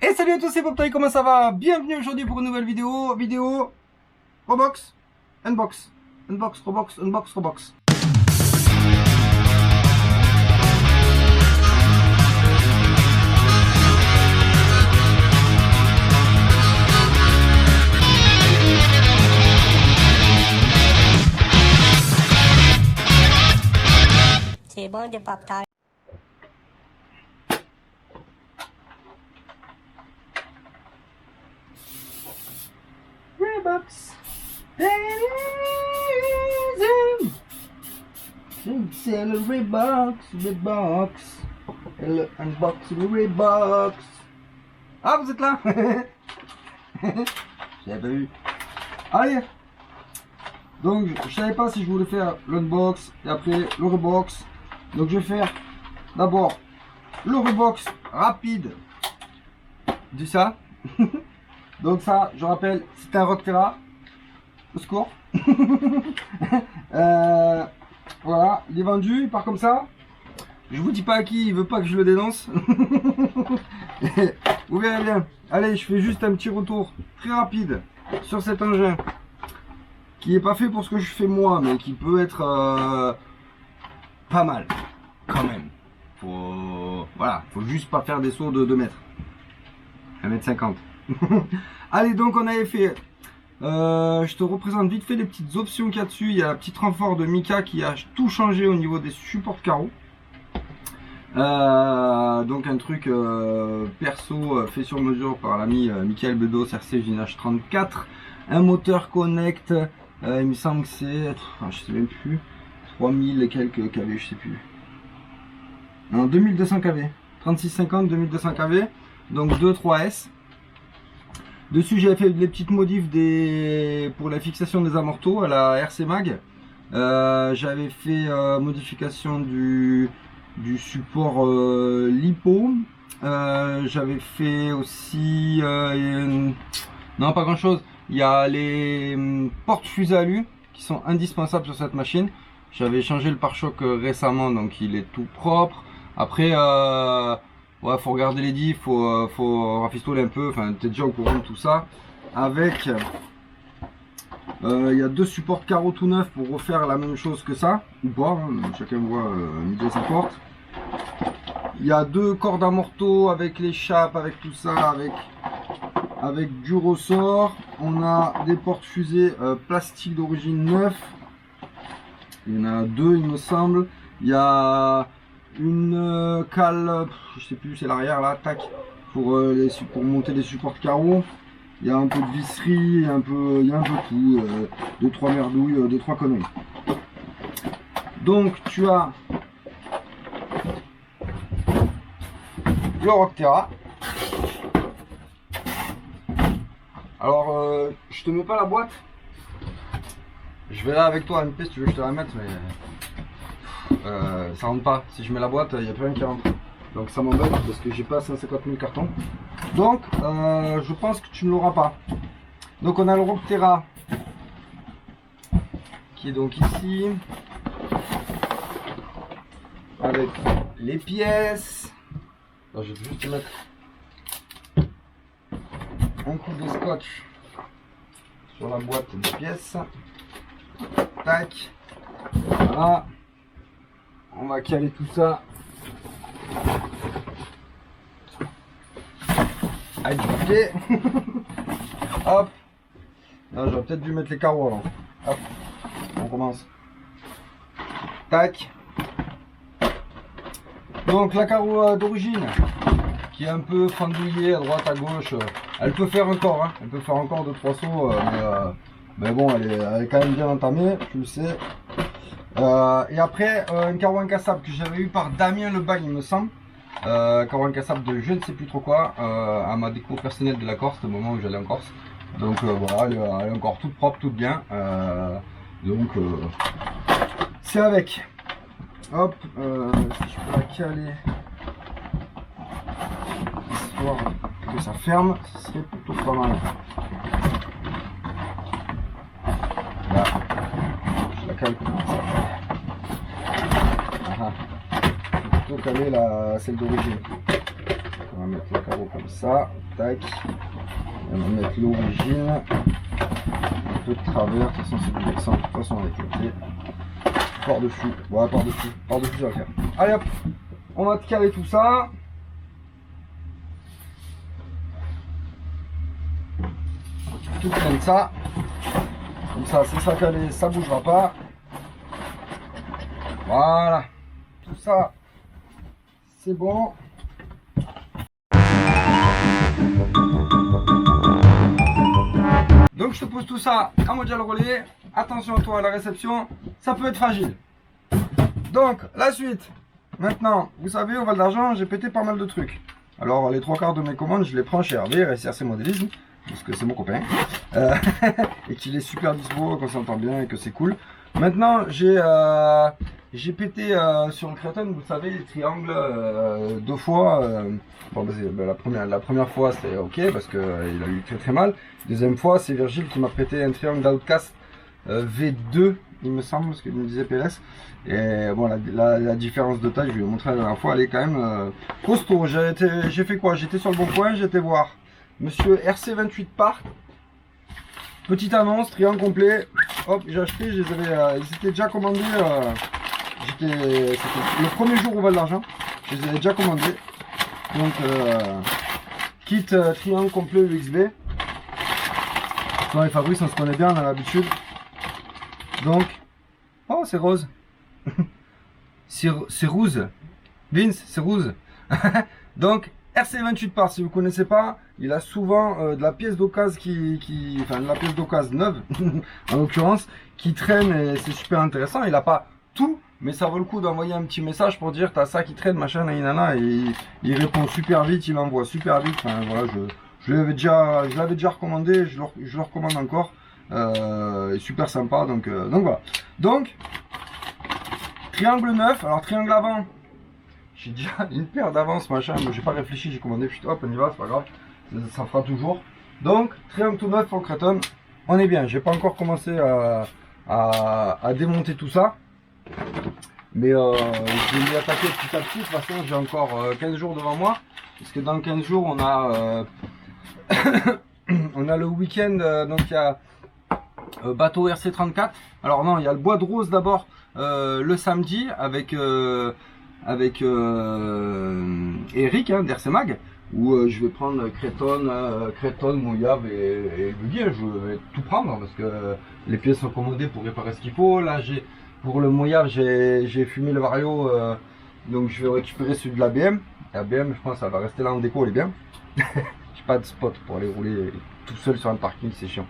Et salut à tous, c'est Poptoy, comment ça va? Bienvenue aujourd'hui pour une nouvelle vidéo Roblox, Unbox, Roblox, Unbox, Roblox. C'est bon de Poptoy. Roblox, c'est le Roblox, et le Unbox Roblox. Ah, vous êtes là? J'avais pas vu. Allez. Donc je savais pas si je voulais faire l'unbox et après le rebox. Donc je vais faire d'abord le rebox rapide du ça. Donc ça, je rappelle, c'est un Rockterra. Au secours. Voilà, il est vendu, il part comme ça. Je vous dis pas à qui, il veut pas que je le dénonce. Vous verrez bien. Allez, je fais juste un petit retour très rapide sur cet engin qui est pas fait pour ce que je fais moi, mais qui peut être pas mal quand même. Voilà, faut juste pas faire des sauts de 2 mètres, 1,50 m. Allez, donc on avait fait, je te représente vite fait les petites options qu'il y a dessus. Il y a la petite renfort de Mika qui a tout changé au niveau des supports de carreaux. Donc un truc perso fait sur mesure par l'ami Michael Bedos RC Ginage 34. Un moteur Connect, il me semble que c'est, je sais même plus, 3000 et quelques kV, je sais plus. Non, 2200 kV, 3650, 2200 kV, donc 2-3S. Dessus j'ai fait les petites modifs pour la fixation des amortos à la RC Mag. J'avais fait modification du support lipo. J'avais fait aussi non, pas grand chose. Il y a les portes fusées alu qui sont indispensables sur cette machine. J'avais changé le pare-choc récemment, donc il est tout propre. Après ouais, faut regarder les diffs, faut rafistoler un peu, enfin t'es déjà au courant de tout ça. Avec il y a 2 supports de carreaux tout neufs pour refaire la même chose que ça, ou pas, hein, chacun voit midi sa porte. Il y a 2 cordes à morteau avec l'échappe, avec tout ça, avec du ressort. On a des portes fusées plastique d'origine neuf. Il y en a 2 il me semble. Il y a une cale, je sais plus, c'est l'arrière là, tac, pour monter les supports de carreaux. Il y a un peu de visserie, il y a un peu tout, 2-3 merdouilles, 2-3 conneries. Donc tu as le Rockterra. Alors je te mets pas la boîte. Je verrai avec toi MP si tu veux que je te la mette, mais ça rentre pas. Si je mets la boîte, il n'y a plus rien qui rentre. Donc ça m'embête parce que j'ai pas 150 000 cartons. Donc je pense que tu ne l'auras pas. Donc on a le Rockterra qui est donc ici avec les pièces. Alors, je vais juste te mettre un coup de scotch sur la boîte des pièces. Tac. Voilà. On va caler tout ça avec du papier. Hop. Là, j'aurais peut-être dû mettre les carreaux avant. Hop. On commence. Tac. Donc la carreau d'origine qui est un peu fendouillée à droite à gauche, elle peut faire encore, hein. Elle peut faire encore 2-3 sauts, mais bon, elle est quand même bien entamée, tu le sais. Et après un carreau incassable que j'avais eu par Damien Lebail, il me semble. Carreau incassable de je ne sais plus trop quoi, à ma déco personnelle de la Corse, au moment où j'allais en Corse. Donc voilà, elle est encore toute propre, toute bien. Donc c'est avec. Hop, si je peux la caler, histoire que ça ferme, ce serait plutôt pas mal. Là, je la cale comme ça. Plutôt caler celle d'origine. va mettre le carreau comme ça, tac, on va mettre l'origine, un peu de travers, de toute façon c'est du vexant, de toute façon avec le pied, par-dessus, voilà par-dessus ça va faire. Allez hop, on va te caler tout ça. Tout plein de ça, comme ça c'est ça calé, ça bougera pas. Voilà, tout ça c'est bon. Donc je te pose tout ça à module relais. Attention à toi à la réception, ça peut être fragile. Donc la suite. Maintenant, vous savez, au Val d'Argent, j'ai pété pas mal de trucs. Alors les 3/4 de mes commandes, je les prends chez Hervé, RCRC Modélisme, parce que c'est mon copain. Et qu'il est super dispo, qu'on s'entend bien et que c'est cool. Maintenant, j'ai pété sur le Créton, vous savez, les triangles 2 fois. Bon, la première fois c'était ok parce qu'il a eu très mal. Deuxième fois, c'est Virgile qui m'a prêté un triangle d'Outcast V2, il me semble, parce qu'il me disait PLS. Et bon, la différence de taille, je vais vous montrer la dernière fois, elle est quand même costaud. J'ai fait quoi? J'étais sur le bon coin, j'étais voir Monsieur RC28 Park. Petite annonce, triangle complet. Hop, j'ai acheté, ils étaient déjà commandés. C'était le premier jour au Val d'Argent. Je les avais déjà commandés. Donc, kit triangle complet UXB. Dans les fabriques, on se connaît bien, on a l'habitude. Donc, oh, c'est rose. c'est rouge. Vince, c'est rouge. Donc, RC28 Park, si vous ne connaissez pas, il a souvent de la pièce d'occasion enfin de la pièce d'occasion neuve, en l'occurrence, qui traîne et c'est super intéressant. Il n'a pas tout, mais ça vaut le coup d'envoyer un petit message pour dire t'as ça qui traîne, machin, nanana, et il répond super vite, il envoie super vite. Enfin voilà, je l'avais déjà recommandé, je le recommande encore. Super sympa, donc voilà. Donc, triangle neuf, alors triangle avant. J'ai déjà une paire d'avance, machin, mais j'ai pas réfléchi, j'ai commandé, puis hop, on y va, c'est pas grave, ça fera toujours. Donc, triangle tout neuf en Créton, on est bien. J'ai pas encore commencé à démonter tout ça, mais je vais m'y attaquer petit à petit. De toute façon, j'ai encore 15 jours devant moi, parce que dans 15 jours, on a, on a le week-end, donc il y a bateau RC34. Alors non, il y a le bois de rose d'abord le samedi avec Eric d'RC Mag, où je vais prendre Créton, Mouillave et Buggy. Je vais tout prendre parce que les pièces sont commandées pour réparer ce qu'il faut. Là, pour le Mouillave, j'ai fumé le Vario, donc je vais récupérer celui de la BM. La BM, je pense, ça va rester là en déco, elle est bien. J'ai pas de spot pour aller rouler tout seul sur un parking, c'est chiant.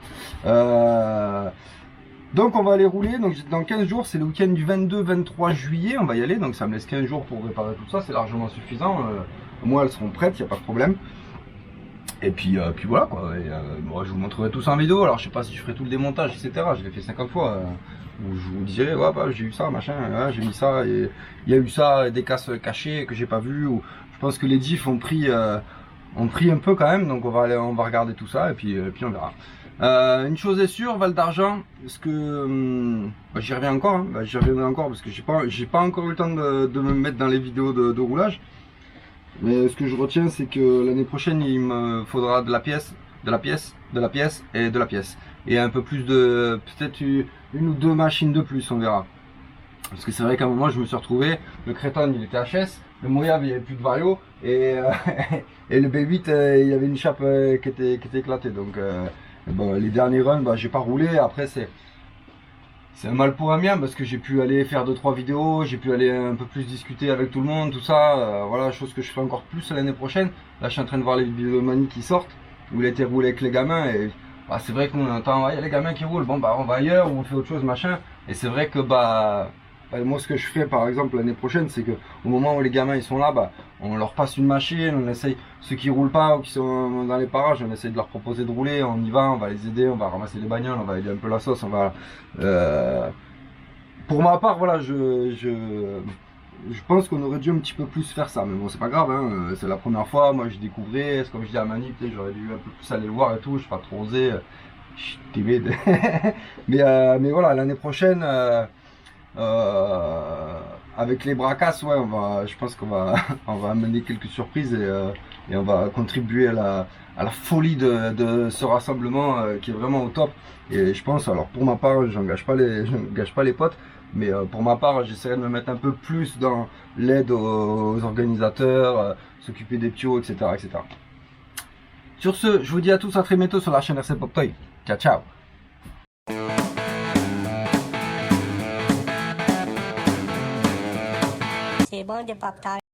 Donc on va aller rouler, donc dans 15 jours, c'est le week-end du 22-23 juillet, on va y aller, donc ça me laisse 15 jours pour réparer tout ça, c'est largement suffisant. Moi elles seront prêtes, il n'y a pas de problème. Et puis voilà quoi, moi je vous montrerai tout ça en vidéo, alors je sais pas si je ferai tout le démontage, etc. Je l'ai fait 50 fois, où je vous dirai, ouais bah j'ai eu ça, machin, ouais, j'ai mis ça, et il y a eu ça, des casses cachées que j'ai pas vu, ou je pense que les diffs ont pris un peu quand même, donc on va regarder tout ça, et puis on verra. Une chose est sûre, Val d'Argent, parce que j'y reviens encore, hein, j'y reviendrai encore parce que j'ai pas encore eu le temps de me mettre dans les vidéos de roulage. Mais ce que je retiens, c'est que l'année prochaine, il me faudra de la pièce, de la pièce, de la pièce et de la pièce. Et un peu plus de, peut-être une ou deux machines de plus, on verra. Parce que c'est vrai qu'à un moment, je me suis retrouvé, le Créton, il était HS, le Mouillave, il n'y avait plus de Vario, et le B8, il y avait une chape qui était éclatée. Donc, bon, les derniers runs, bah, j'ai pas roulé. Après, c'est un mal pour un bien parce que j'ai pu aller faire 2-3 vidéos, j'ai pu aller un peu plus discuter avec tout le monde, tout ça. Voilà, chose que je ferai encore plus l'année prochaine. Là, je suis en train de voir les vidéos de Mani qui sortent, où il a été roulé avec les gamins. Et bah, c'est vrai que nous, on entend, il y a les gamins qui roulent, bon, bah, on va ailleurs, ou on fait autre chose, machin. Et c'est vrai que, bah, moi, ce que je ferai par exemple l'année prochaine, c'est que au moment où les gamins ils sont là, bah, on leur passe une machine, on essaye, ceux qui roulent pas ou qui sont dans les parages, on essaye de leur proposer de rouler, on y va, on va les aider, on va ramasser les bagnoles, on va aider un peu la sauce, on va. Pour ma part, voilà, je pense qu'on aurait dû un petit peu plus faire ça, mais bon, c'est pas grave, hein, c'est la première fois, moi je découvrais, c'est comme je dis à Mani, j'aurais dû un peu plus aller le voir et tout, je suis pas trop osé, je suis timide, mais voilà, l'année prochaine. Avec les bracasses, ouais, je pense qu'on va, on va amener quelques surprises et et on va contribuer à la folie de ce rassemblement qui est vraiment au top. Et je pense, alors pour ma part, je n'engage pas les potes, mais pour ma part, j'essaierai de me mettre un peu plus dans l'aide aux organisateurs, s'occuper des tuyaux, etc., etc. Sur ce, je vous dis à tous à très bientôt sur la chaîne RC Pop Toy. Ciao, ciao. C'est bon de pop-tart.